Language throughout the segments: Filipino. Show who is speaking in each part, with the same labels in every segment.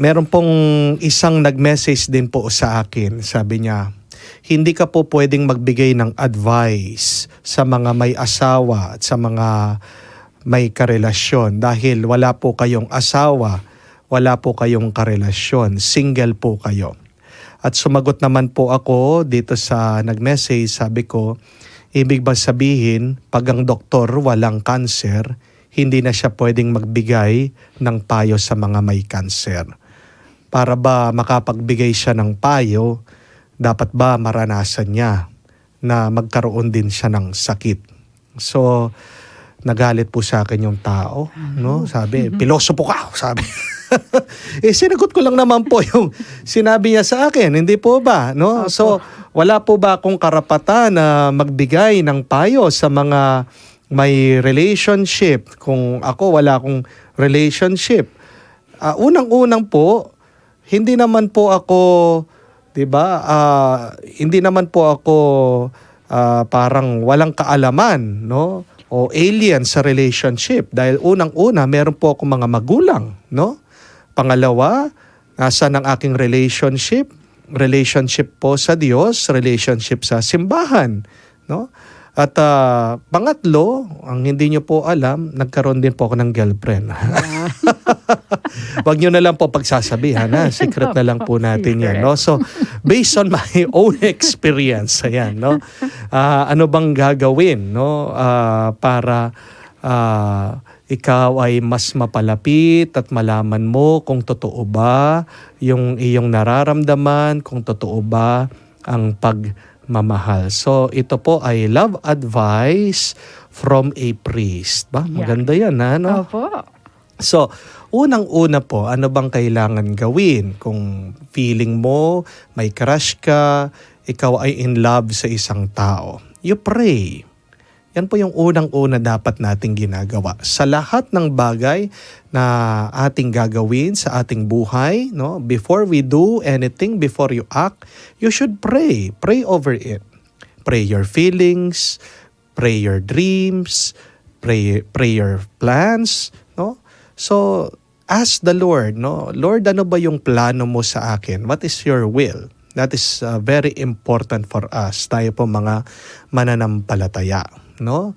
Speaker 1: Meron pong isang nag-message din po sa akin. Sabi niya, hindi ka po pwedeng magbigay ng advice sa mga may asawa at sa mga may karelasyon dahil wala po kayong asawa, wala po kayong karelasyon, single po kayo. At sumagot naman po ako dito sa nag-message, sabi ko, ibig ba sabihin pag ang doktor walang cancer, hindi na siya pwedeng magbigay ng payo sa mga may cancer? Para ba makapagbigay siya ng payo, dapat ba maranasan niya na magkaroon din siya ng sakit? So, nagalit po sa akin yung tao, no? Sabi, pilosopo ka, sabi. Sinagot ko lang naman po yung sinabi niya sa akin, hindi po ba, no? So, wala po ba akong karapatan na magbigay ng payo sa mga may relationship kung ako wala akong relationship? Unang-unang po, hindi naman po ako, 'di ba? Hindi naman po ako parang walang kaalaman, no? O alien sa relationship dahil unang-una meron po ako mga magulang, no? Pangalawa, nasa ng aking relationship po sa Diyos, relationship sa simbahan, no? At pangatlo, ang hindi nyo po alam, nagkaroon din po ako ng girlfriend. Wag nyo na lang po pagsasabihan, ha? Secret na lang po natin yan, no? So, based on my own experience, ayan, no? Ano bang gagawin, no? Para ikaw ay mas mapalapit at malaman mo kung totoo ba yung iyong nararamdaman, kung totoo ba ang pagmamahal. So, ito po ay love advice from a priest. Ba? Maganda yan, ha? No?
Speaker 2: Opo.
Speaker 1: So, unang-una po, ano bang kailangan gawin? Kung feeling mo, may crush ka, ikaw ay in love sa isang tao, you pray. Yan po yung unang-una dapat nating ginagawa. Sa lahat ng bagay na ating gagawin sa ating buhay, no? Before we do anything, before you act, you should pray. Pray over it. Pray your feelings, pray your dreams, pray your plans, no? So, ask the Lord, no? Lord, ano ba yung plano mo sa akin? What is your will? That is very important for us. Tayo po mga mananampalataya, no?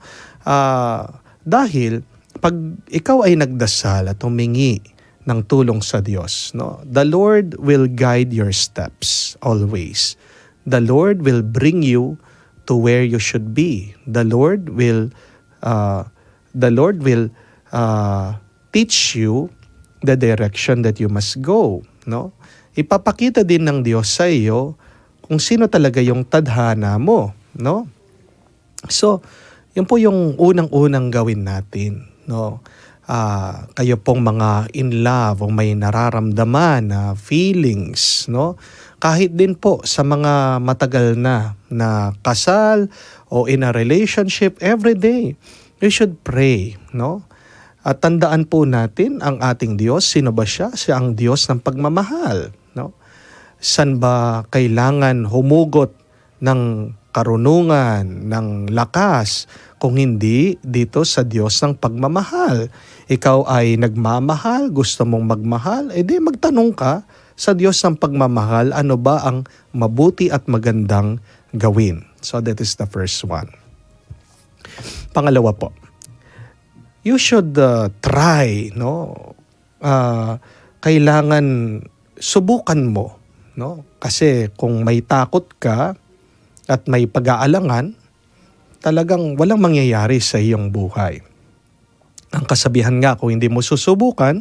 Speaker 1: Dahil pag ikaw ay nagdasal at humingi ng tulong sa Diyos, no? The Lord will guide your steps always. The Lord will bring you to where you should be. The Lord will teach you the direction that you must go, no? Ipapakita din ng Diyos sa iyo kung sino talaga yung tadhana mo, no? So, yun po yung unang-unang gawin natin, no? Kayo pong mga in love o may nararamdaman na feelings, no? Kahit din po sa mga matagal na kasal o in a relationship, every day, you should pray, no? At tandaan po natin ang ating Diyos, sino ba siya? Siya ang Diyos ng pagmamahal, no? San ba kailangan humugot ng karunungan, ng lakas, kung hindi dito sa Diyos ng pagmamahal? Ikaw ay nagmamahal, gusto mong magmahal, edi magtanong ka sa Diyos ng pagmamahal, ano ba ang mabuti at magandang gawin? So that is the first one. Pangalawa po, you should try, no? Kailangan subukan mo, no? Kasi kung may takot ka at may pag-aalangan, talagang walang mangyayari sa iyong buhay. Ang kasabihan nga, kung hindi mo susubukan,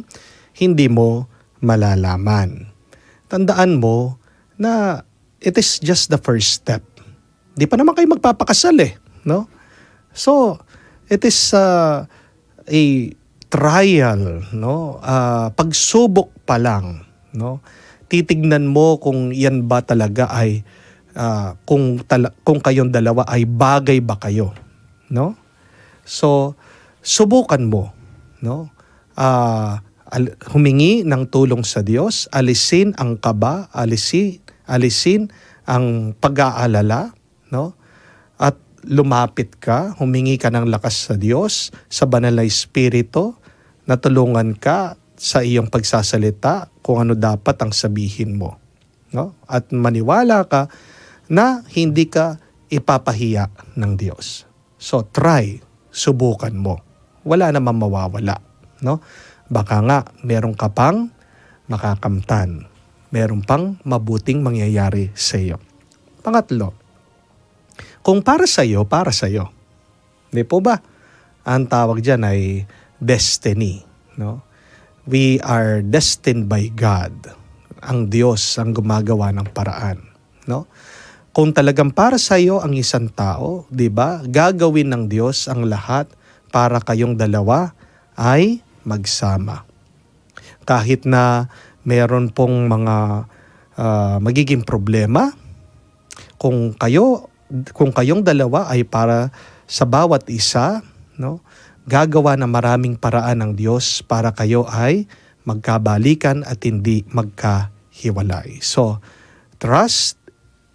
Speaker 1: hindi mo malalaman. Tandaan mo na it is just the first step. Di pa naman kayo magpapakasal no? So, it is a trial, no? Pagsubok pa lang, no? Titignan mo kung yan ba talaga ay kung kayong dalawa ay bagay ba kayo, no? So, subukan mo, no? Humingi ng tulong sa Diyos, alisin ang kaba, alisin ang pag-aalala, no? At lumapit ka, humingi ka ng lakas sa Diyos, sa banal na Espiritu, na tulungan ka sa iyong pagsasalita, kung ano dapat ang sabihin mo, no? At maniwala ka na hindi ka ipapahiya ng Diyos. So try, subukan mo. Wala namang mawawala, no? Baka nga meron ka pang makakamtan. Meron pang mabuting mangyayari sa iyo. Pangatlo, kung para sa iyo, para sa iyo. Di po ba? Ang tawag diyan ay destiny, no? We are destined by God. Ang Diyos ang gumagawa ng paraan, no? Kung talagang para sa iyo ang isang tao, di ba? Gagawin ng Diyos ang lahat para kayong dalawa ay magsama. Kahit na meron pong mga magiging problema, kung kayong dalawa ay para sa bawat isa, no? Gagawa na maraming paraan ng Diyos para kayo ay magkabalikan at hindi magkahiwalay. So, trust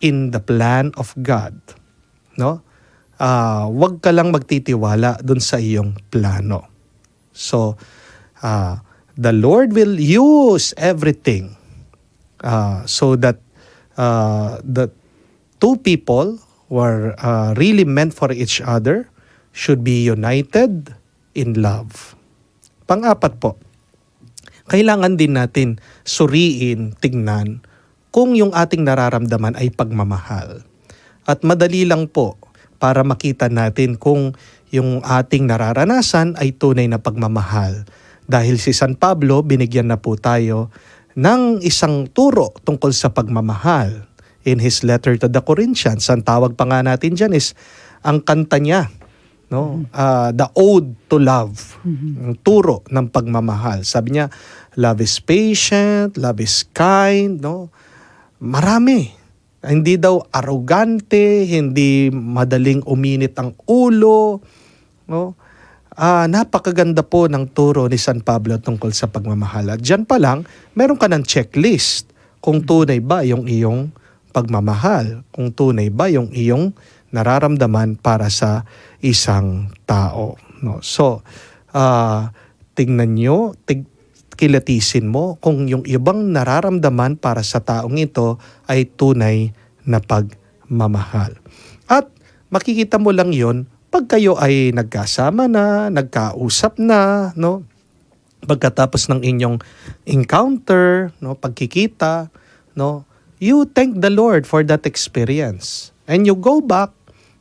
Speaker 1: in the plan of God, no? Wag ka lang magtitiwala dun sa iyong plano. So, the Lord will use everything so that the two people who are really meant for each other should be united in love. Pang-apat po, kailangan din natin suriin, tingnan kung yung ating nararamdaman ay pagmamahal. At madali lang po para makita natin kung yung ating nararanasan ay tunay na pagmamahal. Dahil si San Pablo, binigyan na po tayo ng isang turo tungkol sa pagmamahal. In his letter to the Corinthians, ang tawag pa nga natin dyan is ang kanta niya, no? The Ode to Love, ang turo ng pagmamahal. Sabi niya, love is patient, love is kind, no? Marami. Hindi daw arrogante, hindi madaling uminit ang ulo, no? Napakaganda po ng turo ni San Pablo tungkol sa pagmamahal. At dyan pa lang, meron ka ng checklist kung tunay ba yung iyong pagmamahal, kung tunay ba yung iyong nararamdaman para sa isang tao, no? So, tingnan nyo, kilatisin mo kung yung ibang nararamdaman para sa taong ito ay tunay na pagmamahal. At makikita mo lang yon pag kayo ay nagkasama na, nagkausap na, no? Pagkatapos ng inyong encounter, no, pagkikita, no, you thank the Lord for that experience. And you go back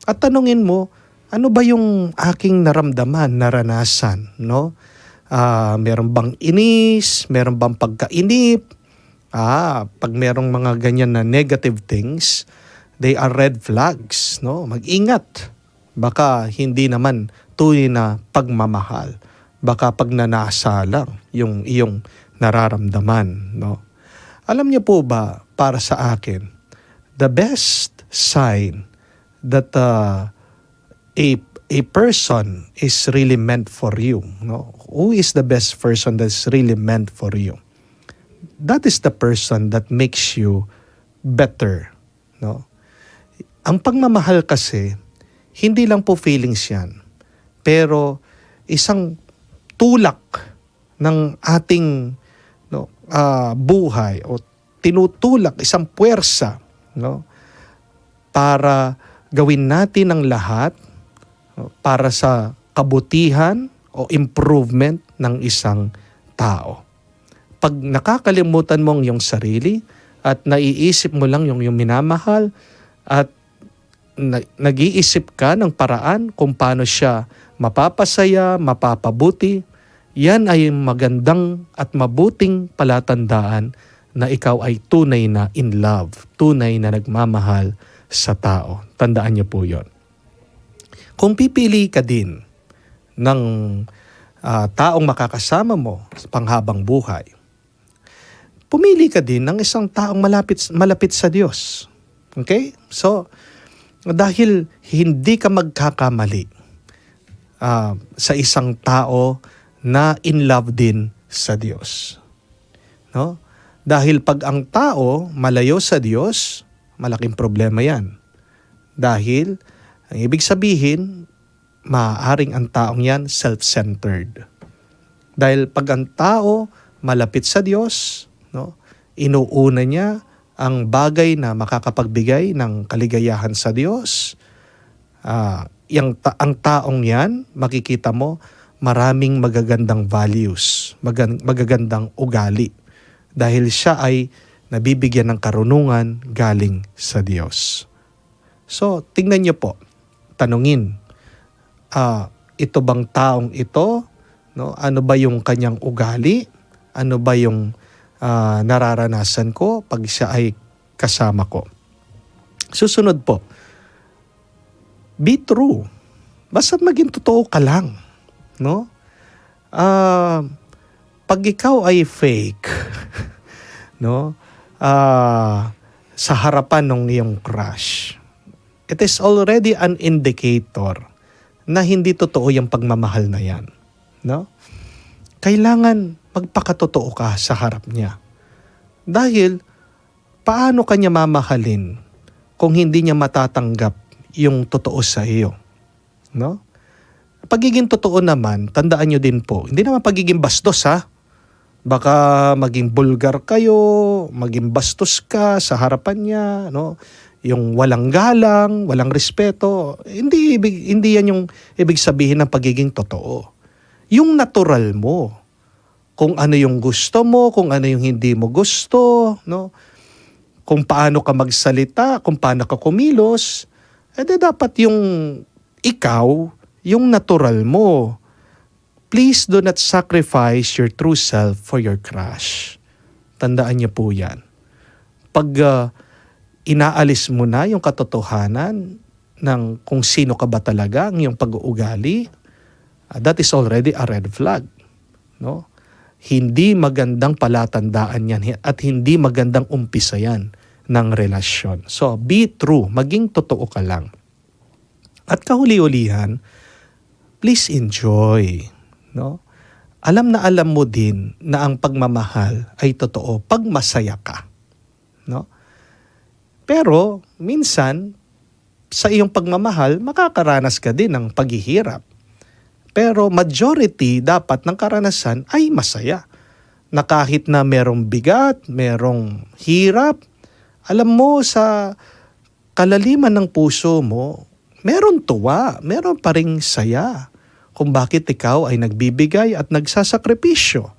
Speaker 1: at tanungin mo, ano ba yung aking naramdaman, naranasan, no? Meron bang inis? Meron bang pagkainip? Pag merong mga ganyan na negative things, they are red flags, no? Mag-ingat. Baka hindi naman tunay na pagmamahal. Baka pagnanasa lang yung iyong nararamdaman, no? Alam niyo po ba, para sa akin, the best sign that a person is really meant for you, no? Who is the best person that's really meant for you? That is the person that makes you better, no? Ang pagmamahal kasi, hindi lang po feelings yan, pero isang tulak ng ating, no, buhay o tinutulak, isang puwersa, no, para gawin natin ang lahat, no, para sa kabutihan o improvement ng isang tao. Pag nakakalimutan mo ang iyong sarili at naiisip mo lang yung minamahal at nag-iisip ka ng paraan kung paano siya mapapasaya, mapapabuti, yan ay magandang at mabuting palatandaan na ikaw ay tunay na in love, tunay na nagmamahal sa tao. Tandaan niyo po yon. Kung pipili ka din ng taong makakasama mo sa panghabang buhay, pumili ka din ng isang taong malapit sa Diyos. Okay? So, dahil hindi ka magkakamali sa isang tao na in love din sa Diyos. No? Dahil pag ang tao malayo sa Diyos, malaking problema yan. Dahil, ang ibig sabihin, maaaring ang taong yan self-centered. Dahil pag ang tao malapit sa Diyos, no, Inuuna niya ang bagay na makakapagbigay ng kaligayahan sa Diyos. Ang taong yan, makikita mo, maraming magagandang values, magagandang ugali. Dahil siya ay nabibigyan ng karunungan galing sa Diyos. So, tingnan niyo po, tanungin, ito bang taong ito? No? Ano ba yung kanyang ugali? Ano ba yung nararanasan ko pag siya ay kasama ko? Susunod po, be true. Basta maging totoo ka lang. No? Pag ikaw ay fake, no? Sa harapan ng iyong crush, it is already an indicator na hindi totoo yung pagmamahal na yan. No? Kailangan magpakatotoo ka sa harap niya. Dahil, paano kanya mamahalin kung hindi niya matatanggap yung totoo sa iyo? No? Pagiging totoo naman, tandaan nyo din po, hindi naman pagiging bastos ha. Baka maging bulgar kayo, maging bastos ka sa harapan niya, no? Yung walang galang, walang respeto, hindi yan yung ibig sabihin ng pagiging totoo. Yung natural mo, kung ano yung gusto mo, kung ano yung hindi mo gusto, no? Kung paano ka magsalita, kung paano ka kumilos, dapat yung ikaw, yung natural mo. Please do not sacrifice your true self for your crush. Tandaan niyo po yan. Pag inaalis mo na yung katotohanan ng kung sino ka ba talaga, ang iyong pag-uugali, that is already a red flag. No? Hindi magandang palatandaan yan at hindi magandang umpisa yan ng relasyon. So, be true. Maging totoo ka lang. At kahuli-ulihan, please enjoy. No? Alam mo din na ang pagmamahal ay totoo pag masaya ka. No? Pero minsan sa iyong pagmamahal makakaranas ka din ng paghihirap. Pero majority dapat ng karanasan ay masaya. Na kahit na merong bigat, merong hirap, alam mo sa kalaliman ng puso mo, meron tuwa, meron pa ring saya. Kung bakit ikaw ay nagbibigay at nagsasakripisyo.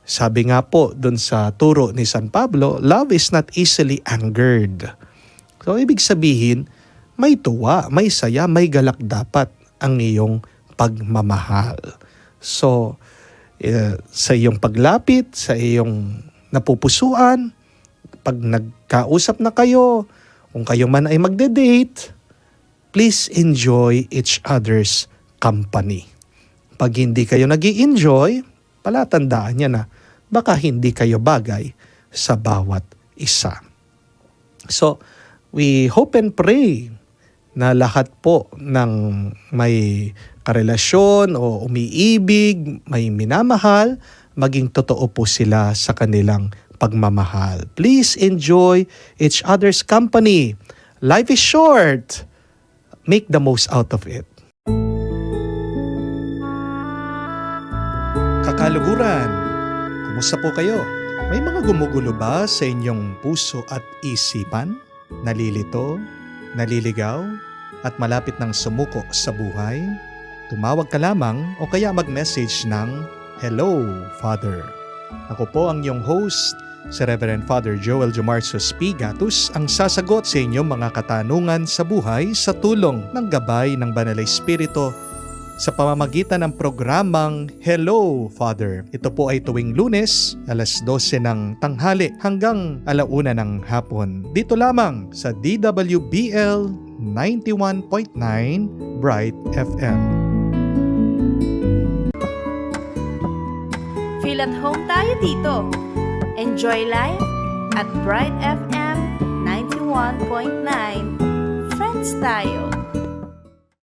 Speaker 1: Sabi nga po dun sa turo ni San Pablo, love is not easily angered. So ibig sabihin, may tuwa, may saya, may galak dapat ang iyong pagmamahal. So sa iyong paglapit, sa iyong napupusuan, pag nagkausap na kayo, kung kayo man ay magde-date, please enjoy each other's company. Pag hindi kayo nag-i-enjoy, palatandaan niya na baka hindi kayo bagay sa bawat isa. So, we hope and pray na lahat po ng may karelasyon o umiibig, may minamahal, maging totoo po sila sa kanilang pagmamahal. Please enjoy each other's company. Life is short. Make the most out of it. Kakaluguran, kumusta po kayo? May mga gumugulo ba sa inyong puso at isipan? Nalilito, naliligaw, at malapit ng sumuko sa buhay? Tumawag ka lamang o kaya mag-message ng Hello, Father. Ako po ang iyong host, si Reverend Father Joel Jomarsos P. Gatus, ang sasagot sa inyong mga katanungan sa buhay sa tulong ng gabay ng Banal na Espiritu sa pamamagitan ng programang Hello, Father. Ito po ay tuwing Lunes, alas 12 ng tanghali hanggang 1:00 ng hapon. Dito lamang sa DWBL 91.9 Bright FM.
Speaker 2: Feel at home tayo dito. Enjoy life at Bright FM 91.9. Friends tayo.